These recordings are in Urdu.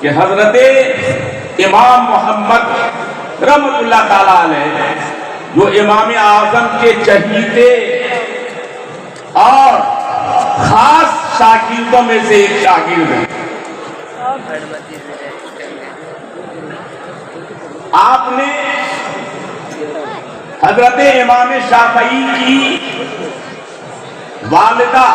کہ حضرت امام محمد رحمۃ اللہ تعالیٰ علیہ جو امام اعظم کے چہیتے اور خاص شاگردوں میں سے ایک شاگرد ہیں، آپ نے حضرت امام شافعی کی والدہ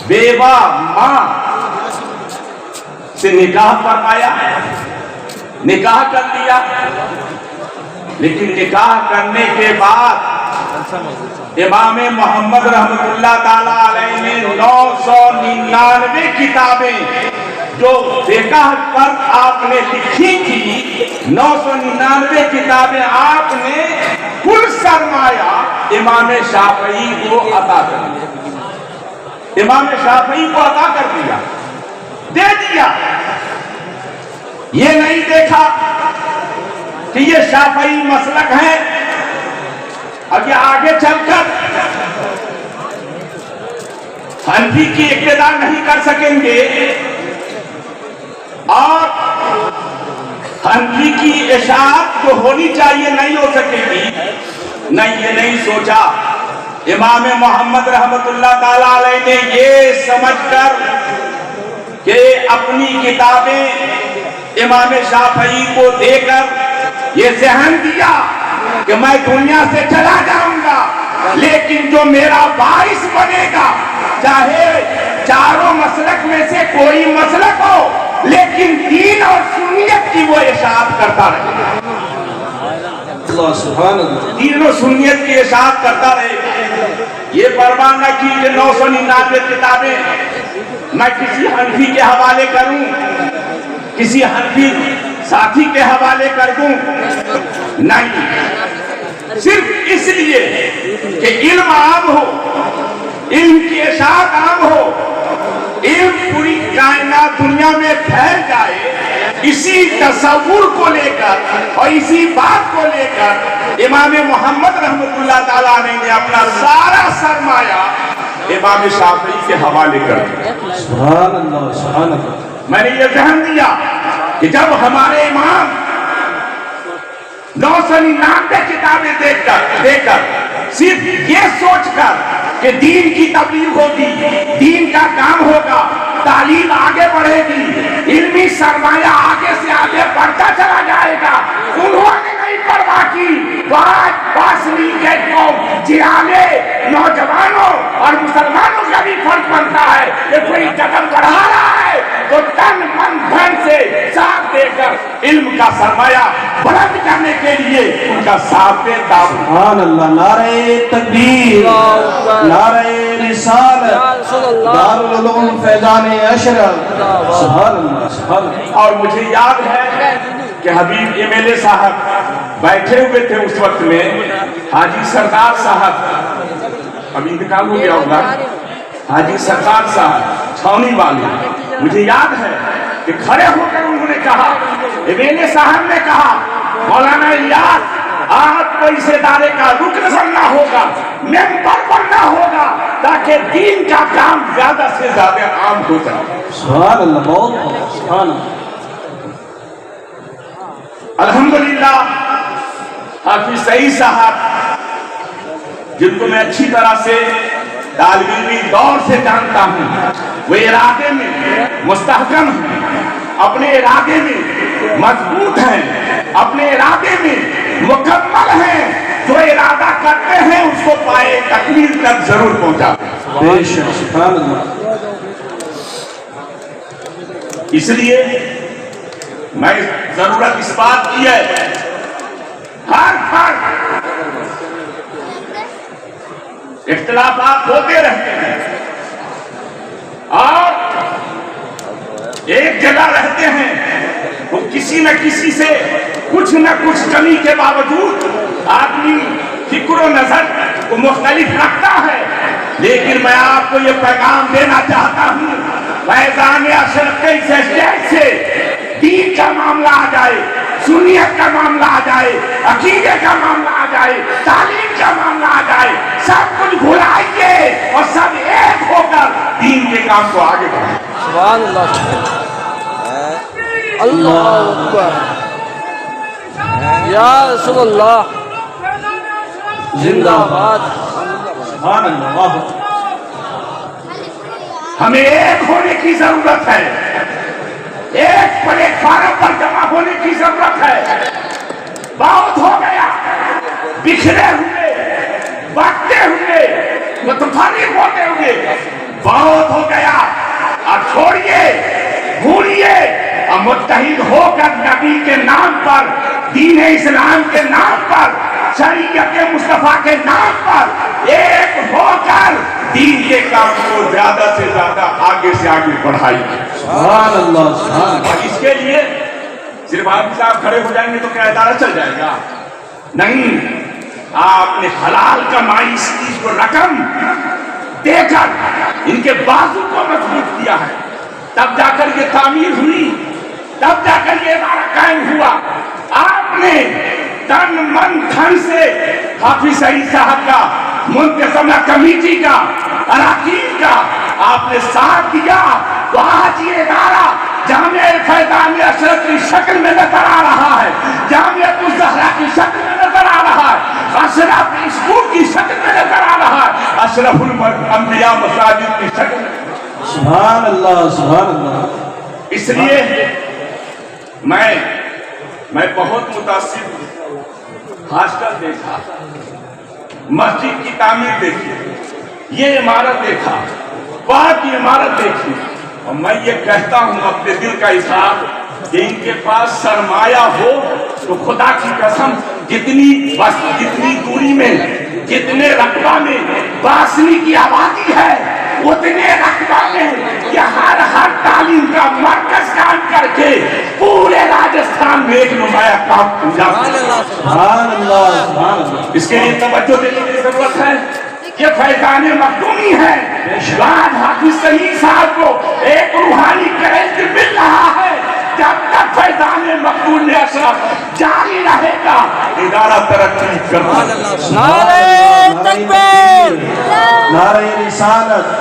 بیوہ ماں سے نکاح فرمایا، نکاح کر لیا، لیکن نکاح کرنے کے بعد امام محمد رحمۃ اللہ تعالی علیہ نے 999 کتابیں جو فقہ پر آپ نے لکھی تھی، 999 کتابیں آپ نے کل سرمایہ امام شافعی کو عطا کر دیا، امام شافعی کو عطا کر دیا، دے دیا۔ یہ نہیں دیکھا کہ یہ شافعی مسلک ہے، اب یہ آگے چل کر حنفی کی اقتدا نہیں کر سکیں گے اور حنفی کی اشاعت جو ہونی چاہیے نہیں ہو سکے گی، نہیں، یہ نہیں سوچا۔ امام محمد رحمت اللہ تعالی علیہ نے یہ سمجھ کر کہ اپنی کتابیں امام شافعی کو دے کر یہ ذہن دیا کہ میں دنیا سے چلا جاؤں گا، لیکن جو میرا باعث بنے گا، چاہے چاروں مسلک میں سے کوئی مسلک ہو، لیکن دین اور سنیت کی وہ اشاعت کرتا رہے گا، دین اور سنیت کی اشاعت کرتا رہے گا۔ یہ پرواہ نہ کی کہ 999 کتابیں میں کسی حنفی کے حوالے کروں، کسی حنفی ساتھی کے حوالے کر دوں، نہیں، صرف اس لیے کہ علم عام ہو، علم کی اشاعت عام ہو، علم پوری کائنات دنیا میں پھیل جائے، اسی تصور کو لے کر اور اسی بات کو لے کر امام محمد رحمت اللہ تعالیٰ نے اپنا سارا سرمایہ امام شافعی کے حوالے کر دیا۔ سبحان اللہ، سبحان اللہ۔ میں نے یہ ذہن دیا کہ جب ہمارے امام 999 کتابیں دیکھ کر صرف یہ سوچ کر کہ دین کی تبلیغ ہوگی، دین کا کام ہوگا، تعلیم آگے بڑھے گی، علمی سرمایہ آگے سے آگے بڑھتا چلا جائے گا، انہوں نے نہیں پرواہ کی۔ تو آج باسنی کے جہالے نوجوانوں اور مسلمانوں کا بھی فرق بنتا ہے کہ کوئی قدم بڑھا رہا ہے تو تن من دھن سے ساتھ دے کر علم کا سرمایہ بلند کرنے کے لیے ان کا ساتھ دے۔ سبحان اللہ، نعرہ تکبیر، نعرہ رسالت، دارالعلوم فیضان اشرف، سبحان اللہ، سبحان اللہ۔ اور مجھے یاد ہے کہ حبیب ایم ایل اے صاحب بیٹھے ہوئے تھے اس وقت میں، حاجی سردار صاحب، اب انتقال ہو گیا ہوگا، حاجی سردار صاحب چھاونی والے، مجھے یاد ہے کہ کھڑے ہو کر انہوں نے کہا، ایم ایل اے صاحب نے کہا، مولانا الیاس آپ کو اس ادارے کا رکن بننا ہوگا، ممبر بننا ہوگا، تاکہ دین کا کام زیادہ سے زیادہ عام ہو سکے۔ سبحان اللہ، بہت سبحان اللہ۔ الحمدللہ حافظ سعید صاحب، جن کو میں اچھی طرح سے طالب علمی دور سے جانتا ہوں، وہ ارادے میں مستحکم ہیں، اپنے ارادے میں مضبوط ہیں، اپنے ارادے میں مکمل ہیں، جو ارادہ کرتے ہیں اس کو پائے تکمیل تک ضرور پہنچاتے ہیں۔ بے شک، سبحان اللہ۔ اس لیے میں ضرورت اس بات کی ہے، ہر فرد اختلافات ہوتے رہتے ہیں اور ایک جگہ رہتے ہیں، وہ کسی نہ کسی سے کچھ نہ کچھ کمی کے باوجود آدمی فکر و نظر کو مختلف رکھتا ہے، لیکن میں آپ کو یہ پیغام دینا چاہتا ہوں، فیضان اشرف کے اس اسٹیج سے دین کا معاملہ آ جائے، سنیت کا معاملہ آ جائے، عقیدے کا معاملہ آ جائے، تعلیم کا معاملہ آ جائے، سب کچھ بھلائیے اور سب ایک ہو کر دین کے کام کو آگے بڑھائیں۔ سبحان اللہ۔ اللہ اکبر یا رسول اللہ زندہ باد سبحان اللہ واہ ہمیں ایک ہونے کی ضرورت ہے, ایک پلیٹ فارم پر جمع ہونے کی ضرورت ہے. بہت ہو گیا بکھرے ہوئے, بانٹتے ہوئے, متفرق ہوتے ہوئے, بہت ہو گیا. اب چھوڑیے, بھولیے, اور متحد ہو کر نبی کے نام پر, دین اسلام کے نام پر, شریعت مصطفیٰ کے نام پر ایک ہو کر دین کے کام کو زیادہ سے زیادہ آگے سے آگے بڑھائی. سبحان اللہ سبحان اللہ. اور اس کے لیے صرف آپ صاحب کھڑے ہو جائیں گے تو کیا ادارہ چل جائے گا؟ نہیں, آپ نے حلال کمائی اس چیز کو رقم دے کر ان کے بازو کو مضبوط کیا ہے, تب جا کر یہ تعمیر ہوئی, تب جا کر یہ ادارہ قائم ہوا. آپ نے تن من دھن سے حافظ سعید صاحب کا, منتظمہ کمیٹی کا, اراکین کا آپ نے ساتھ دیا, تو آج یہ ادارہ جامعہ فیضان اشرف کی شکل میں نظر آ رہا ہے, جامعہ الزہرا کی شکل میں نظر آ رہا ہے, اشرف اسکول کی شکل میں نظر آ رہا ہے, اشرف الانبیاء مساجد کی شکل میں. سبحان اللہ سبحان اللہ. اس لیے میں بہت متاثر ہوں. ہاسٹل دیکھا, مسجد کی تعمیر دیکھی, یہ عمارت دیکھا, پارک کی عمارت دیکھی, اور میں یہ کہتا ہوں اپنے دل کا اظہار کہ ان کے پاس سرمایہ ہو تو خدا کی قسم جتنی دوری میں, جتنے رقبہ میں باسنی کی آبادی ہے, اتنے رقبہ میں کہ ہر تعلیم کا مرکز کام کر کے پورے راجستھان میں ایک نمایاں کام پوجا. سبحان اللہ سبحان اللہ. اس کے لیے توجہ دینے کی ضرورت ہے. یہ فیضان مخدومی ہے. آج حافظ سعید صاحب کو ایک روحانی کریز مل رہا ہے. جب تک فیضان مخدوم اشرف جاری رہے گا ادارہ ترقی کرتا ہے. نعرہ تکبیر نعرہ رسالت.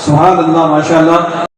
سبحان اللہ ماشاء اللہ.